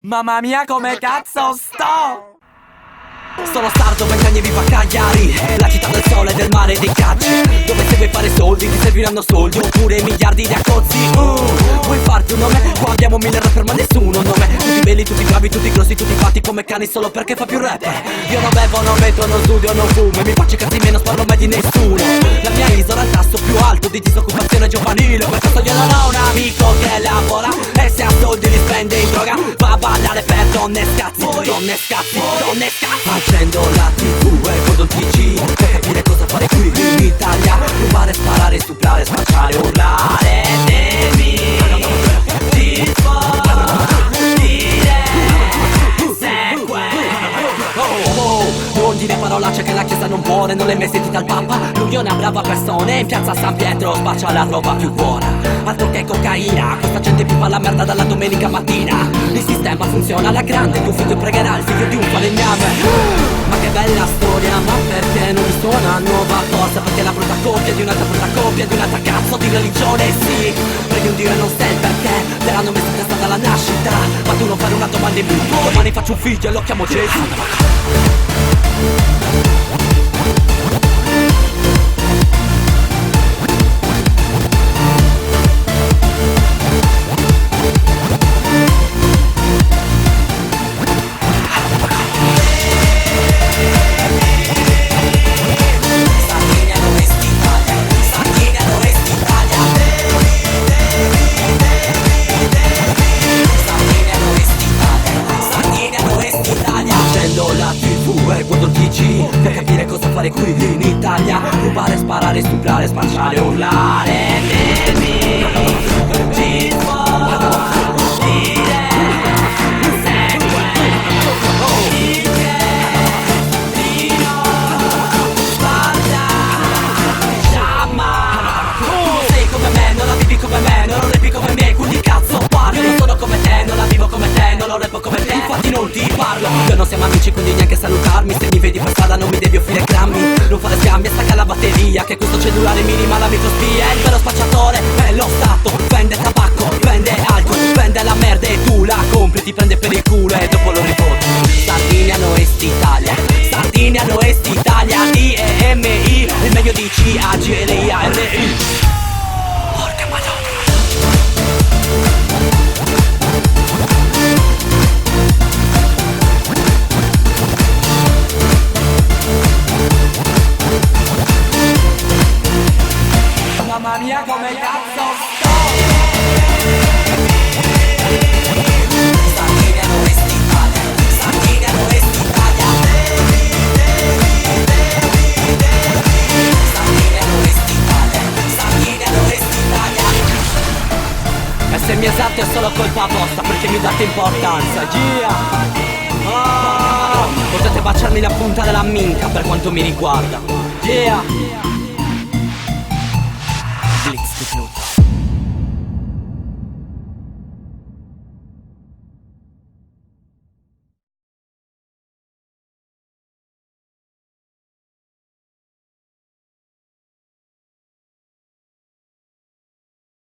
Mamma mia come cazzo sto! Sono sardo, 20 anni vivo a Cagliari, la città del sole e del mare e dei cacci, dove se vuoi fare soldi ti serviranno soldi oppure miliardi di accozzi. Vuoi farti un nome? Qua abbiamo 1000 rapper ma nessuno un nome. Tutti belli, tutti bravi, tutti grossi, tutti fatti come cani solo perché fa più rapper. Io non bevo, non metto, non studio, non fumo e mi faccio i cazzi meno, sparo mai di nessuno. La mia isola ha il tasso più alto di disoccupazione giovanile, per questo io non ho un amico che lavora e se ha soldi li spende in droga. Va a ballare per donne scazzi, donne scazzi, donne scazzi. Accendo la TV e guardo il PC per capire cosa fare qui in Italia. Rubare, sparare, stuprare, spacciare, urlare. Devi ti dire segue. Non dire parolacce che la chiesa non vuole, non l'hai mai sentita il Papa? Lui è una brava persona e in piazza San Pietro spaccia la roba più buona. Altro che cocaina, questa gente pipa la merda dalla domenica mattina. Il sistema funziona alla grande, tuo figlio pregherà il figlio di un falegname. Ma che bella storia, ma perché non mi suona nuova cosa? Perché la brutta coppia di un'altra brutta coppia di un'altra cazzo di religione, sì. Perché un Dio non sai perché te l'hanno messo in testa dalla nascita. Ma tu non fare una domanda in più, domani faccio un figlio e lo chiamo Gesù. Guardo il PC per capire cosa fare qui in Italia. Rubare, sparare, stuprare, spacciare, urlare. Devi ti dire segue. Il chiedino guarda chiama. Non sei come me, non la vivi come me, non lo repi come me, quindi cazzo parlo. Io non sono come te, non la vivo come te, non lo repo come te, infatti non ti parlo. Io non siamo amici quindi neanche salutarmi. Se mi vedi per strada non mi devi offrire grammi. Non fare scambi e stacca la batteria, che questo cellulare minima la microspia. Il vero spacciatore è lo Stato, vende tabacco, vende alcol, vende la merda e tu la compri, ti prende per il culo e dopo lo riporti. Sardinia no est Italia, Sardinia no est Italia, DEMI, il meglio di CAGLIARI. Porca madonna. Mamma mia come cazzo sto! Sardinia no est Italia, Sardinia no est Italia. Sardinia no est Italia, Sardinia no est Italia. E se mi esatto è solo colpa vostra perché mi date importanza, gia! Potete baciarmi la punta della minchia per quanto mi riguarda, yeah!